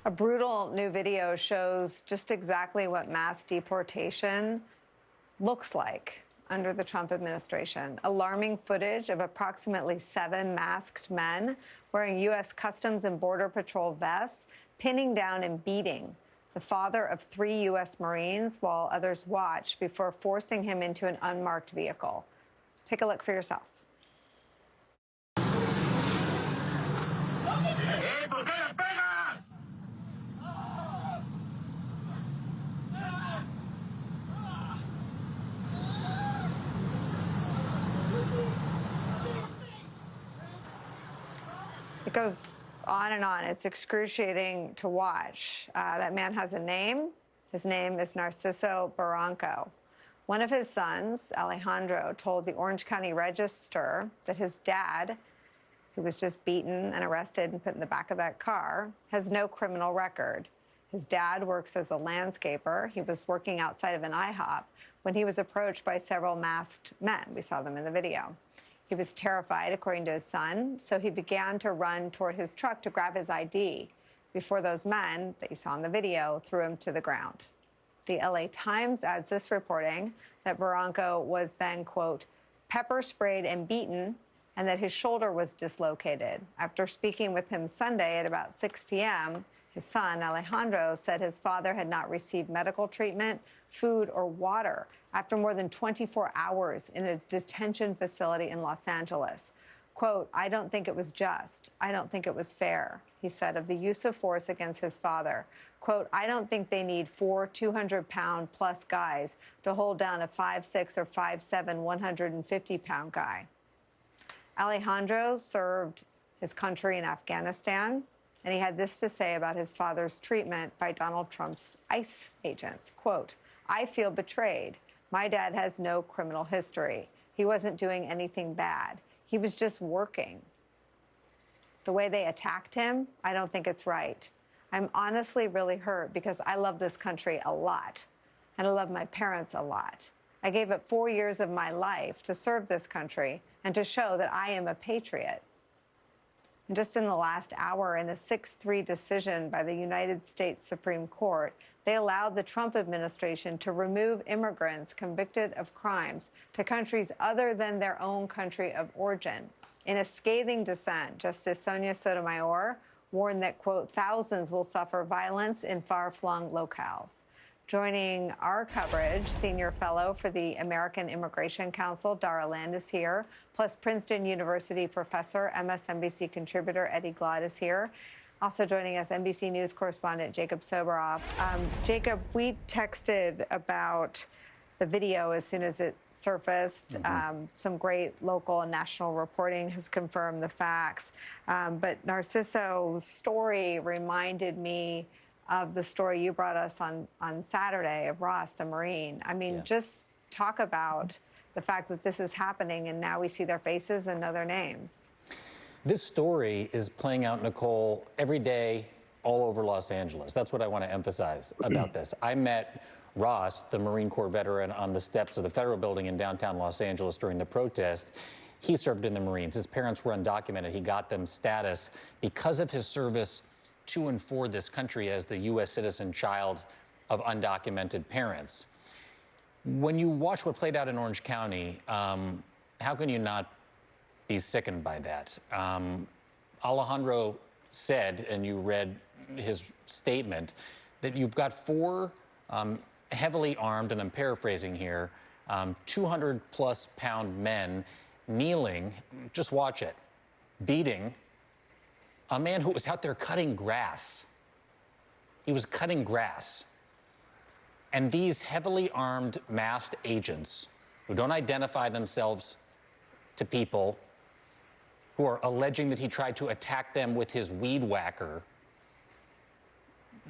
A brutal new video shows just exactly what mass deportation looks like under the Trump administration. Alarming footage of approximately 7 masked men wearing U.S. Customs and Border Patrol vests, pinning down and beating the father of 3 U.S. Marines while others watched before forcing him into an unmarked vehicle. Take a look for yourself. It goes on and on. It's excruciating to watch. That man has a name. His name is Narciso Barranco. One of his sons, Alejandro, told the Orange County Register that his dad, who was just beaten and arrested and put in the back of that car, has no criminal record. His dad works as a landscaper. He was working outside of an IHOP when he was approached by several masked men. We saw them in the video. He was terrified, according to his son, so he began to run toward his truck to grab his ID before those men that you saw in the video threw him to the ground. The LA Times adds this reporting that Barranco was then, quote, pepper sprayed and beaten, and that his shoulder was dislocated. After speaking with him Sunday at about 6 p.m., his son, Alejandro, said his father had not received medical treatment, food, or water after more than 24 hours in a detention facility in Los Angeles. Quote, I don't think it was just. I don't think it was fair, he said of the use of force against his father. Quote, I don't think they need 4 200-pound plus guys to hold down a 5'6" or 5'7", 150-pound guy. Alejandro served his country in Afghanistan, and he had this to say about his father's treatment by Donald Trump's ICE agents. Quote, I feel betrayed. My dad has no criminal history. He wasn't doing anything bad. He was just working. The way they attacked him, I don't think it's right. I'm honestly really hurt because I love this country a lot, and I love my parents a lot. I gave up 4 years of my life to serve this country and to show that I am a patriot. And just in the last hour, in a 6-3 decision by the United States Supreme Court, they allowed the Trump administration to remove immigrants convicted of crimes to countries other than their own country of origin. In a scathing dissent, Justice Sonia Sotomayor warned that, quote, thousands will suffer violence in far-flung locales. Joining our coverage, senior fellow for the American Immigration Council, Dara Land is here, plus Princeton University professor, MSNBC contributor Eddie Glaude is here. Also joining us, NBC News correspondent Jacob Soboroff. Jacob, we texted about the video as soon as it surfaced. Some great local and national reporting has confirmed the facts. But Narciso's story reminded me of the story you brought us on Saturday of Ross, the Marine. I mean, just talk about the fact that this is happening and now we see their faces and know their names. This story is playing out, Nicolle, every day all over Los Angeles. That's what I want to emphasize about this. I met Ross, the Marine Corps veteran, on the steps of the Federal Building in downtown Los Angeles during the protest. He served in the Marines. His parents were undocumented. He got them status because of his service to and for this country as the U.S. citizen child of undocumented parents. When you watch what played out in Orange County, how can you not be sickened by that? Alejandro said, and you read his statement, that you've got 4 heavily armed, and I'm paraphrasing here, 200-plus pound men kneeling, just watch it, beating a man who was out there cutting grass. He was cutting grass. And these heavily armed, masked agents who don't identify themselves to people, who are alleging that he tried to attack them with his weed whacker,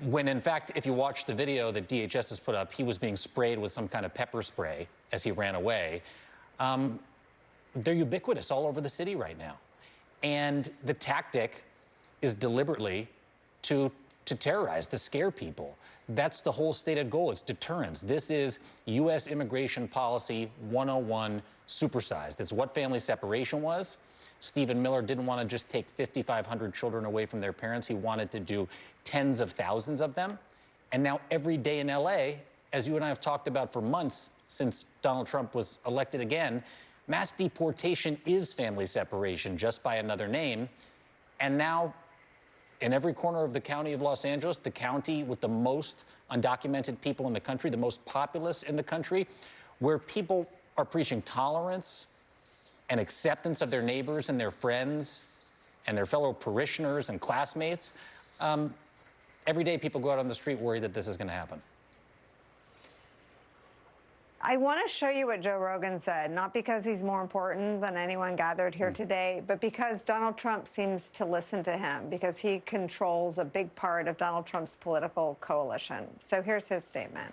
when in fact, if you watch the video that DHS has put up, he was being sprayed with some kind of pepper spray as he ran away. They're ubiquitous all over the city right now. And the tactic is deliberately to terrorize, to scare people. That's the whole stated goal. It's deterrence. This is U.S. immigration policy 101 supersized. It's what family separation was. Stephen Miller didn't want to just take 5,500 children away from their parents. He wanted to do tens of thousands of them. And now every day in LA, as you and I have talked about for months since Donald Trump was elected again, mass deportation is family separation, just by another name. And now, in every corner of the county of Los Angeles, the county with the most undocumented people in the country, the most populous in the country, where people are preaching tolerance and acceptance of their neighbors and their friends and their fellow parishioners and classmates, every day people go out on the street worried that this is going to happen. I want to show you what Joe Rogan said, not because he's more important than anyone gathered here today, but because Donald Trump seems to listen to him, because he controls a big part of Donald Trump's political coalition. So here's his statement.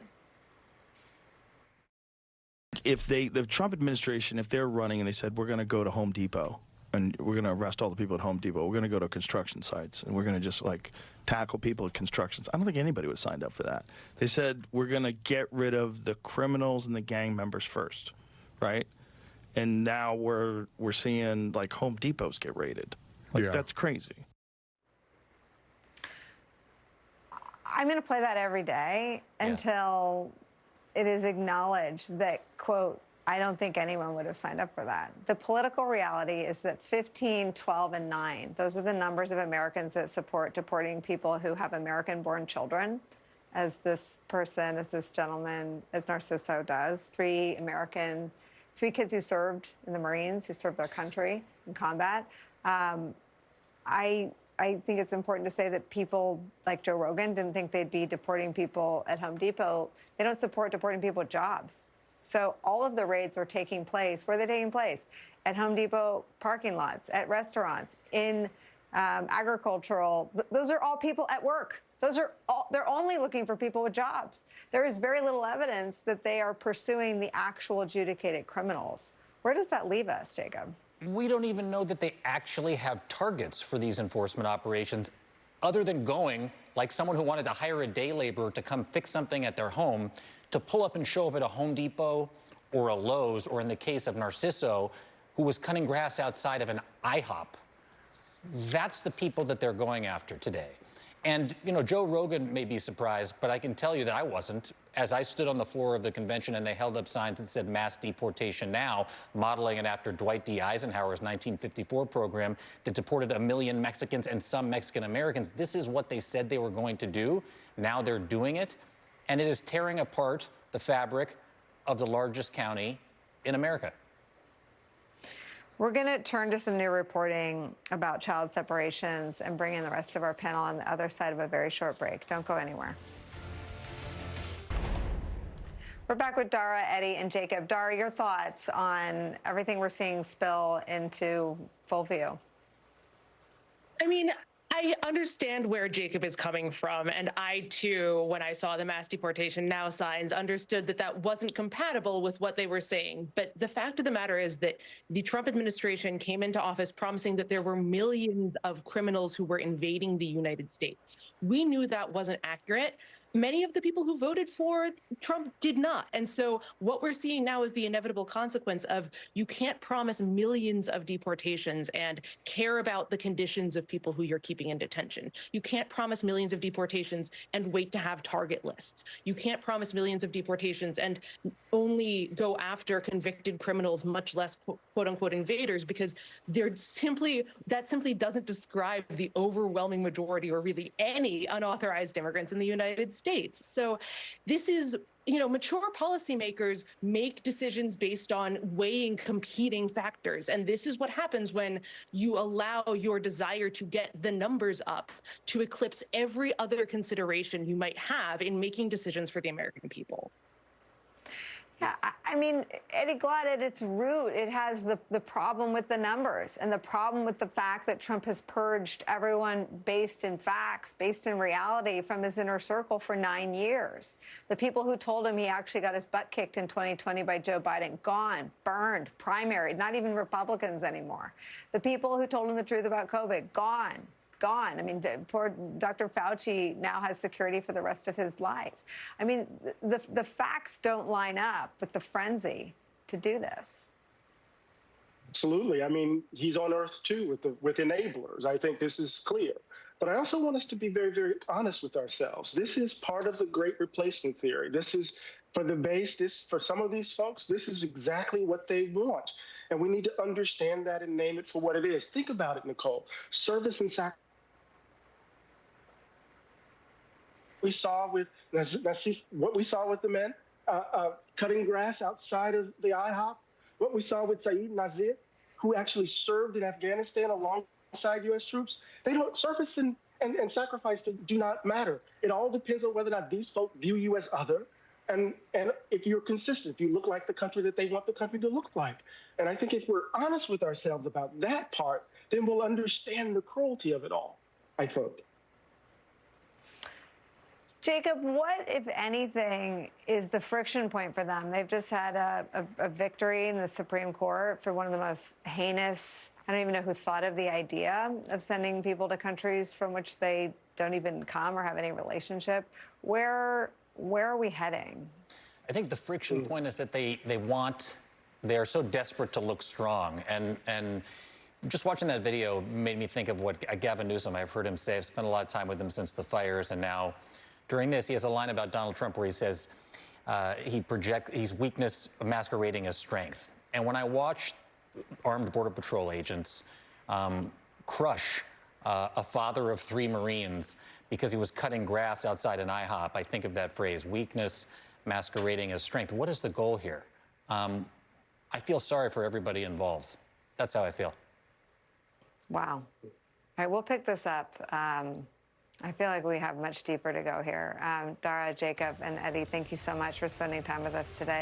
If the Trump administration, if they're running and they said, we're going to go to Home Depot and we're going to arrest all the people at Home Depot, we're going to go to construction sites and we're going to just like tackle people at constructions, I don't think anybody would have signed up for that. They said, we're going to get rid of the criminals and the gang members first, right? And now we're seeing like Home Depots get raided. Like, that's crazy. I'm going to play that every day until it is acknowledged that, quote, I don't think anyone would have signed up for that. The political reality is that 15, 12, and 9, those are the numbers of Americans that support deporting people who have American-born children, as this person, as this gentleman, as Narciso does. 3 kids who served in the Marines, who served their country in combat. I think it's important to say that people like Joe Rogan didn't think they'd be deporting people at Home Depot. They don't support deporting people with jobs. So all of the raids are taking place. Where are they taking place? At Home Depot parking lots, at restaurants, in agricultural. Those are all people at work. They're only looking for people with jobs. There is very little evidence that they are pursuing the actual adjudicated criminals. Where does that leave us, Jacob? We don't even know that they actually have targets for these enforcement operations, other than going, like someone who wanted to hire a day laborer to come fix something at their home, to pull up and show up at a Home Depot or a Lowe's, or in the case of Narciso, who was cutting grass outside of an IHOP. That's the people that they're going after today. And, you know, Joe Rogan may be surprised, but I can tell you that I wasn't. As I stood on the floor of the convention and they held up signs that said mass deportation now, modeling it after Dwight D. Eisenhower's 1954 program that deported 1 million Mexicans and some Mexican Americans. This is what they said they were going to do. Now they're doing it. And it is tearing apart the fabric of the largest county in America. We're going to turn to some new reporting about child separations and bring in the rest of our panel on the other side of a very short break. Don't go anywhere. We're back with Dara, Eddie, and Jacob. Dara, your thoughts on everything we're seeing spill into full view? I mean, I understand where Jacob is coming from, and I, too, when I saw the mass deportation now signs, understood that that wasn't compatible with what they were saying. But the fact of the matter is that the Trump administration came into office promising that there were millions of criminals who were invading the United States. We knew that wasn't accurate. Many of the people who voted for Trump did not. And so what we're seeing now is the inevitable consequence of you can't promise millions of deportations and care about the conditions of people who you're keeping in detention. You can't promise millions of deportations and wait to have target lists. You can't promise millions of deportations and only go after convicted criminals, much less quote unquote invaders, because that simply doesn't describe the overwhelming majority or really any unauthorized immigrants in the United States. So this is, mature policymakers make decisions based on weighing competing factors. And this is what happens when you allow your desire to get the numbers up to eclipse every other consideration you might have in making decisions for the American people. Yeah, I mean, Eddie Glaude, at its root, it has the problem with the numbers and the problem with the fact that Trump has purged everyone based in facts, based in reality from his inner circle for 9 years. The people who told him he actually got his butt kicked in 2020 by Joe Biden, gone, burned, primaried, not even Republicans anymore. The people who told him the truth about COVID, gone. I mean, poor Dr. Fauci now has security for the rest of his life. I mean, the facts don't line up with the frenzy to do this. Absolutely. I mean, he's on Earth too with enablers. I think this is clear. But I also want us to be very, very honest with ourselves. This is part of the great replacement theory. This is for the base. This for some of these folks. This is exactly what they want, and we need to understand that and name it for what it is. Think about it, Nicolle. Service and sacrifice. We saw with what we saw with the men cutting grass outside of the IHOP. What we saw with Saeed Nazir, who actually served in Afghanistan alongside U.S. troops. They don't service and sacrifice do not matter. It all depends on whether or not these folks view you as other, and if you're consistent, if you look like the country that they want the country to look like. And I think if we're honest with ourselves about that part, then we'll understand the cruelty of it all, I think. Jacob, what, if anything, is the friction point for them? They've just had a victory in the Supreme Court for one of the most heinous, I don't even know who thought of the idea of sending people to countries from which they don't even come or have any relationship. Where are we heading? I think the friction point is that they're so desperate to look strong. And just watching that video made me think of what Gavin Newsom, I've heard him say, I've spent a lot of time with him since the fires, and now during this, he has a line about Donald Trump where he says he's weakness masquerading as strength. And when I watch armed Border Patrol agents crush a father of 3 Marines because he was cutting grass outside an IHOP, I think of that phrase, weakness masquerading as strength. What is the goal here? I feel sorry for everybody involved. That's how I feel. Wow. All right, we'll pick this up. I feel like we have much deeper to go here. Dara, Jacob, and Eddie, thank you so much for spending time with us today.